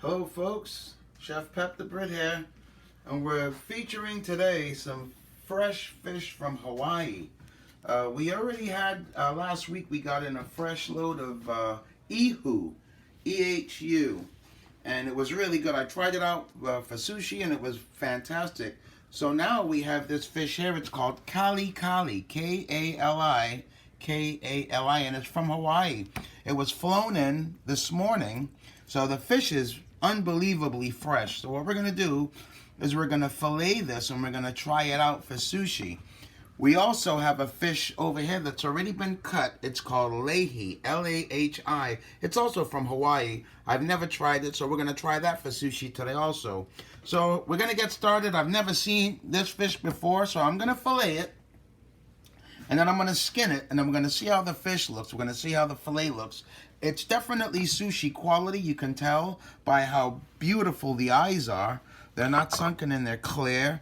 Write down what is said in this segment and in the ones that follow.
Hello folks, Chef Pep the Brit here, and we're featuring today some fresh fish from Hawaii. We already had, last week we got in a fresh load of Ihu, E-H-U, and it was really good. I tried it out for sushi and it was fantastic. So now we have this fish here, it's called Kali Kali, K-A-L-I, K-A-L-I, and it's from Hawaii. It was flown in this morning, so the fish is unbelievably fresh. So what we're going to do is we're going to fillet this and we're going to try it out for sushi. We also have a fish over here that's already been cut. It's called Lehi, L-A-H-I. It's also from Hawaii. I've never tried it, so we're going to try that for sushi today also. So we're going to get started. I've never seen this fish before, so I'm going to fillet it. And then I'm going to skin it, and then we're going to see how the fish looks. We're going to see how the fillet looks. It's definitely sushi quality. You can tell by how beautiful the eyes are. They're not sunken in, they're clear.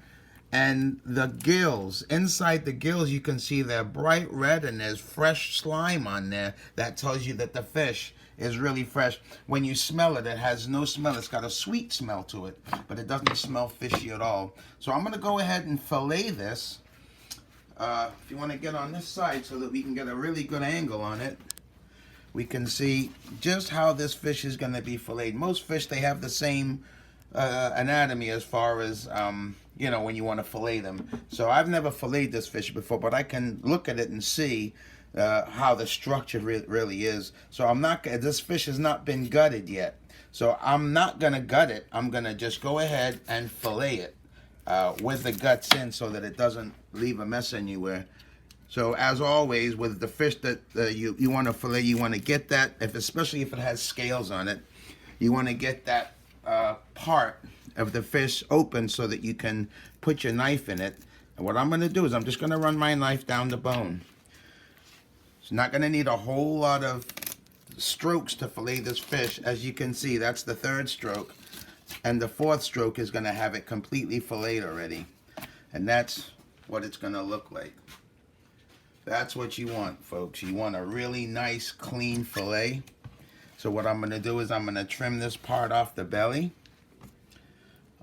And the gills, inside the gills, you can see they're bright red, and there's fresh slime on there. That tells you that the fish is really fresh. When you smell it, it has no smell. It's got a sweet smell to it, but it doesn't smell fishy at all. So I'm going to go ahead and fillet this. If you want to get on this side so that we can get a really good angle on it, we can see just how this fish is going to be filleted. Most fish, they have the same anatomy as far as, you know, when you want to fillet them. So I've never filleted this fish before, but I can look at it and see how the structure really is. So this fish has not been gutted yet. So I'm not going to gut it. I'm going to just go ahead and fillet it with the guts in so that it doesn't leave a mess anywhere. So as always, with the fish that you want to fillet, you want to get that, especially if it has scales on it, you want to get that part of the fish open so that you can put your knife in it. And what I'm going to do is I'm just going to run my knife down the bone. It's not going to need a whole lot of strokes to fillet this fish. As you can see, that's the third stroke. And the fourth stroke is going to have it completely filleted already. And that's what it's going to look like. That's what you want, folks. You want a really nice, clean fillet. So what I'm going to do is I'm going to trim this part off the belly.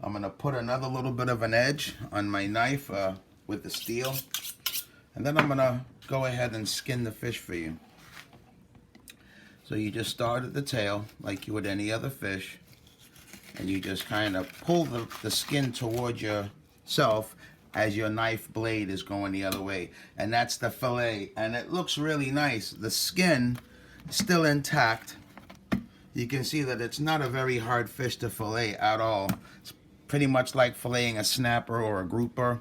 I'm going to put another little bit of an edge on my knife with the steel. And then I'm going to go ahead and skin the fish for you. So you just start at the tail like you would any other fish. And you just kind of pull the skin towards yourself as your knife blade is going the other way. And that's the fillet. And it looks really nice. The skin is still intact. You can see that it's not a very hard fish to fillet at all. It's pretty much like filleting a snapper or a grouper.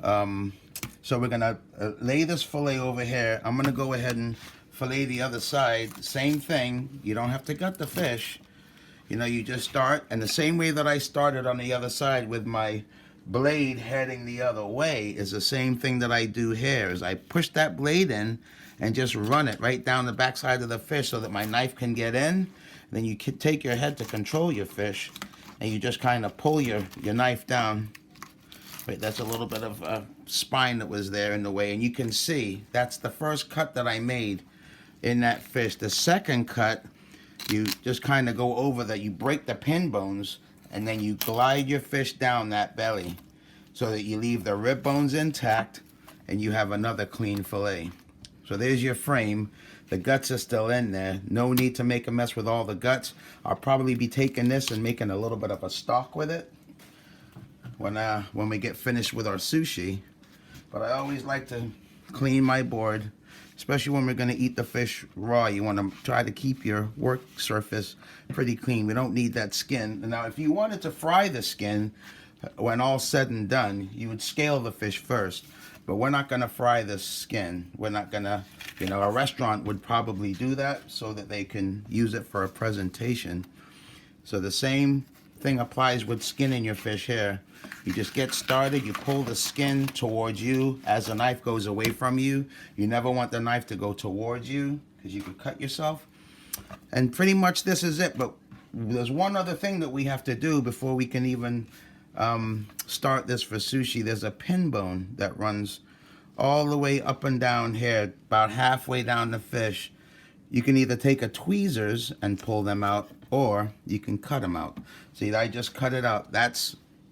So we're gonna lay this fillet over here. I'm gonna go ahead and fillet the other side. Same thing. You don't have to gut the fish. You know, you just start, and the same way that I started on the other side with my blade heading the other way is the same thing that I do here. Is I push that blade in and just run it right down the backside of the fish so that my knife can get in. Then you can take your head to control your fish, and you just kind of pull your knife down. Wait, that's a little bit of spine that was there in the way, and you can see that's the first cut that I made in that fish. The second cut, you just kind of go over that. You break the pin bones, and then you glide your fish down that belly so that you leave the rib bones intact, and you have another clean fillet. So there's your frame. The guts are still in there. No need to make a mess with all the guts. I'll probably be taking this and making a little bit of a stock with it when we get finished with our sushi. But I always like to clean my board, especially when we're going to eat the fish raw. You want to try to keep your work surface pretty clean. We don't need that skin. Now, if you wanted to fry the skin, when all said and done, you would scale the fish first. But we're not going to fry the skin. We're not going to, you know, a restaurant would probably do that so that they can use it for a presentation. So the same thing applies with skinning your fish here. You just get started, you pull the skin towards you as the knife goes away from you. You never want the knife to go towards you because you could cut yourself. And pretty much this is it. But there's one other thing that we have to do before we can even start this for sushi. There's a pin bone that runs all the way up and down here, about halfway down the fish. You can either take a tweezers and pull them out, or you can cut them out. See, I just cut it out.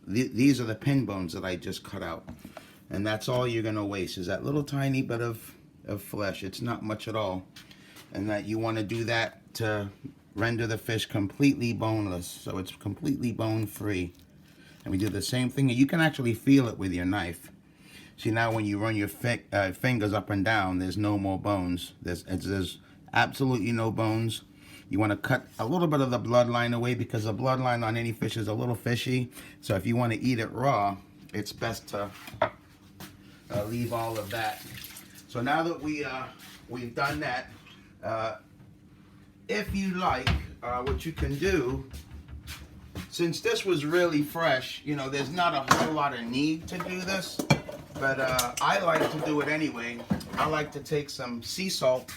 These are the pin bones that I just cut out. And that's all you're gonna waste, is that little tiny bit of flesh. It's not much at all. And that you wanna do that to render the fish completely boneless, so it's completely bone free. And we do the same thing. You can actually feel it with your knife. See, now when you run your fingers up and down, there's no more bones. There's absolutely no bones. You want to cut a little bit of the bloodline away, because the bloodline on any fish is a little fishy. So if you want to eat it raw, it's best to leave all of that. So now that we've done that, if you like, what you can do, since this was really fresh, you know, there's not a whole lot of need to do this, but I like to do it anyway. I like to take some sea salt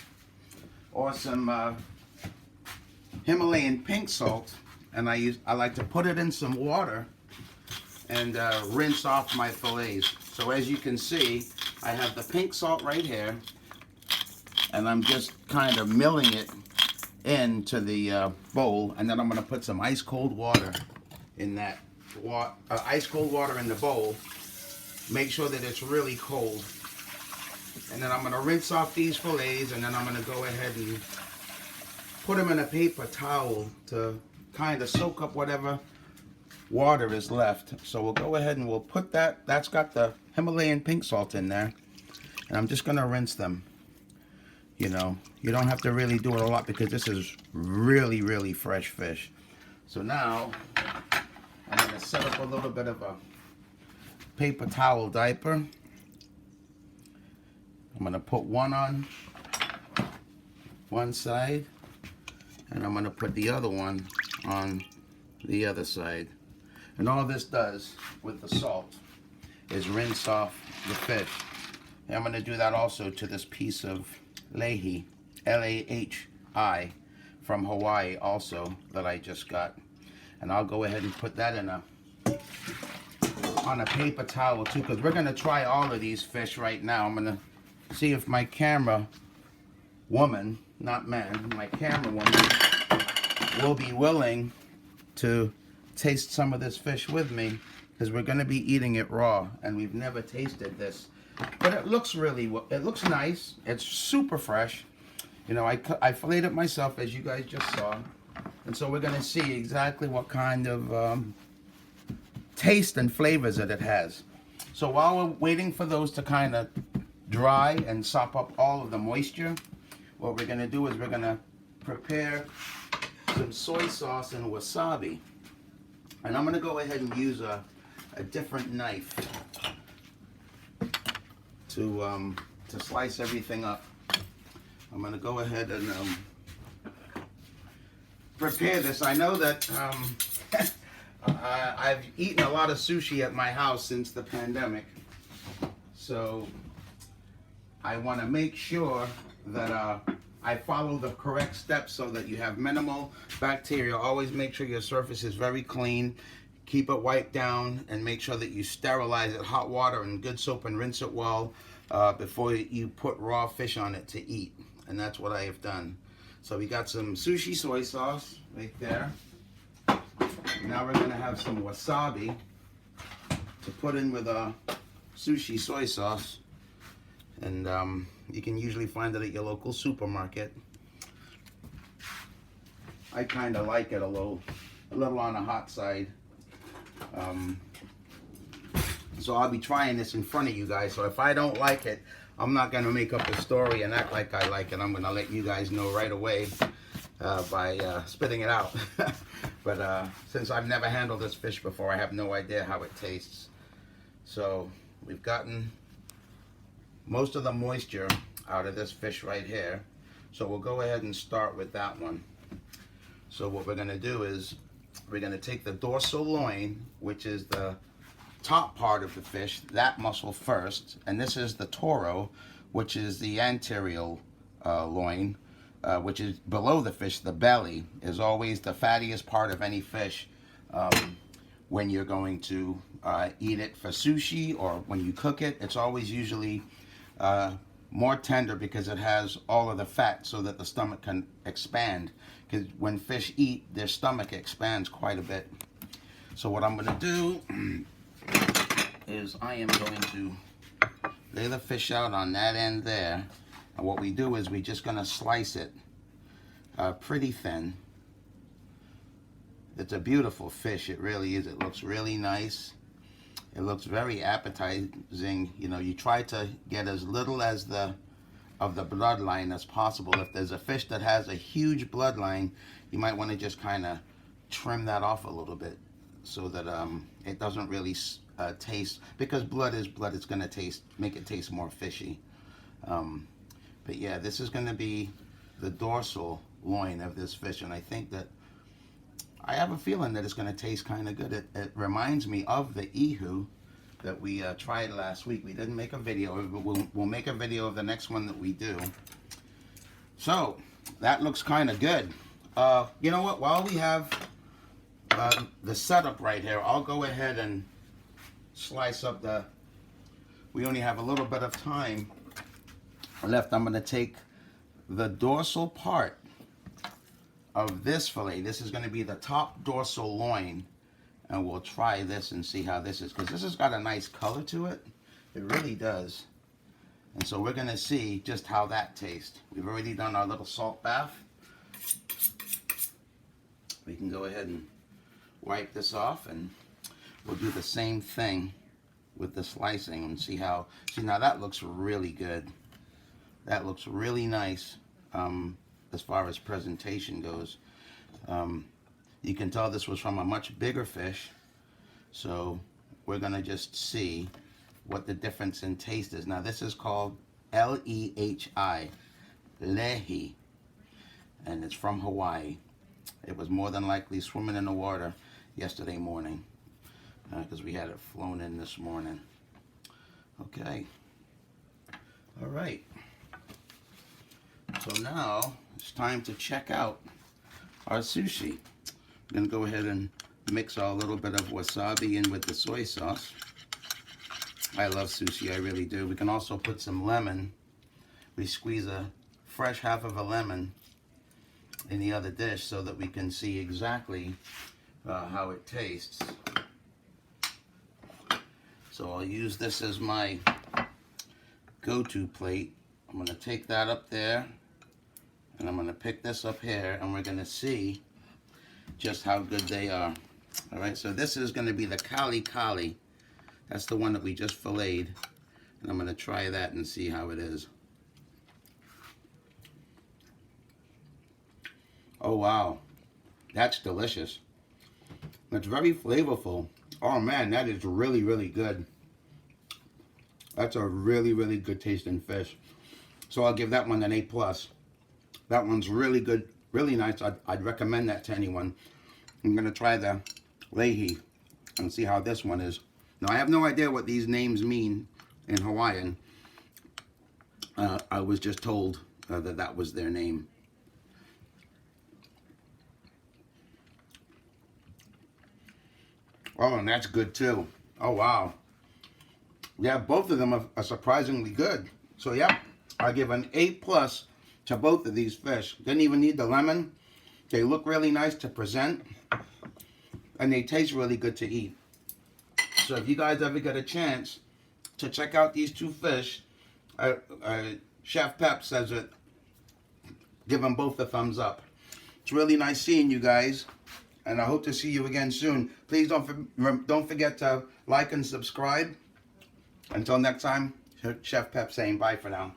or some Himalayan pink salt, and I like to put it in some water and rinse off my fillets. So as you can see, I have the pink salt right here, and I'm just kind of milling it into the bowl, and then I'm going to put some ice cold water in that ice cold water in the bowl. Make sure that it's really cold, and then I'm going to rinse off these fillets, and then I'm going to go ahead and put them in a paper towel to kind of soak up whatever water is left. So we'll go ahead and we'll put that's got the Himalayan pink salt in there, and I'm just going to rinse them. You know, you don't have to really do it a lot, because this is really, really fresh fish. So now I'm going to set up a little bit of a paper towel diaper. I'm going to put one on one side, and I'm going to put the other one on the other side. And all this does with the salt is rinse off the fish. And I'm going to do that also to this piece of Lehi, L-A-H-I, from Hawaii also, that I just got. And I'll go ahead and put that on a paper towel too, because we're going to try all of these fish right now. I'm going to see if my camera woman, not man, my camera woman will be willing to taste some of this fish with me, because we're going to be eating it raw, and we've never tasted this. But it looks it looks nice. It's super fresh. You know, I filleted it myself, as you guys just saw. And so we're going to see exactly what kind of taste and flavors that it has. So while we're waiting for those to kind of dry and sop up all of the moisture, what we're going to do is we're going to prepare some soy sauce and wasabi. And I'm going to go ahead and use a different knife to slice everything up. I'm going to go ahead and prepare this. I know that I've eaten a lot of sushi at my house since the pandemic, so I want to make sure that I follow the correct steps so that you have minimal bacteria. Always make sure your surface is very clean. Keep it wiped down, and make sure that you sterilize it, hot water and good soap, and rinse it well before you put raw fish on it to eat. And that's what I have done. So we got some sushi soy sauce right there. Now we're going to have some wasabi to put in with a sushi soy sauce. And you can usually find it at your local supermarket. I kind of like it a little on the hot side. So I'll be trying this in front of you guys. So if I don't like it, I'm not going to make up a story and act like I like it. I'm going to let you guys know right away by spitting it out. But since I've never handled this fish before, I have no idea how it tastes. So we've gotten most of the moisture out of this fish right here. So we'll go ahead and start with that one. So what we're going to do is we're going to take the dorsal loin, which is the top part of the fish, that muscle first, and this is the toro, which is the anterior loin, which is below the fish. The belly is always the fattiest part of any fish when you're going to eat it for sushi, or when you cook it. It's always usually more tender because it has all of the fat so that the stomach can expand. Because when fish eat, their stomach expands quite a bit. So what I'm going to do is I am going to lay the fish out on that end there. And what we do is we're just going to slice it pretty thin. It's a beautiful fish, it really is. It looks really nice. It looks very appetizing. You know, you try to get as little as of the bloodline as possible. If there's a fish that has a huge bloodline, you might want to just kind of trim that off a little bit so that it doesn't really taste, because blood is blood. It's going to make it taste more fishy. But yeah, this is going to be the dorsal loin of this fish, and I think that I have a feeling that it's going to taste kind of good. It reminds me of the ihu that we tried last week. We didn't make a video, but we'll make a video of the next one that we do. So that looks kind of good. You know what? While we have the setup right here, I'll go ahead and slice up we only have a little bit of time left. I'm going to take the dorsal part of this fillet. This is going to be the top dorsal loin, and we'll try this and see how this is, because this has got a nice color to it. It really does. And so we're going to see just how that tastes. We've already done our little salt bath. We can go ahead and wipe this off, and we'll do the same thing with the slicing and see now that looks really good. That looks really nice. As far as presentation goes, you can tell this was from a much bigger fish, so we're gonna just see what the difference in taste is. Now this is called Lehi, Lehi, and it's from Hawaii. It was more than likely swimming in the water yesterday morning because we had it flown in this morning. Okay, all right, so now it's time to check out our sushi. I'm going to go ahead and mix a little bit of wasabi in with the soy sauce. I love sushi, I really do. We can also put some lemon. We squeeze a fresh half of a lemon in the other dish so that we can see exactly how it tastes. So I'll use this as my go-to plate. I'm going to take that up there, and I'm going to pick this up here, and we're going to see just how good they are. All right, so this is going to be the Kali Kali. That's the one that we just filleted, and I'm going to try that and see how it is. Oh wow, that's delicious. It's very flavorful. Oh man, that is really, really good. That's a really, really good tasting fish. So I'll give that one an A+. That one's really good, really nice. I'd recommend that to anyone. I'm going to try the Lehi and see how this one is. Now, I have no idea what these names mean in Hawaiian. I was just told that was their name. Oh, and that's good too. Oh, wow. Yeah, both of them are surprisingly good. So, yeah, I give an A+ to both of these fish. Didn't even need the lemon. They look really nice to present, and they taste really good to eat. So if you guys ever get a chance to check out these two fish, Chef Pep says it, give them both a thumbs up. It's really nice seeing you guys, and I hope to see you again soon. Please don't forget to like and subscribe. Until next time, Chef Pep saying bye for now.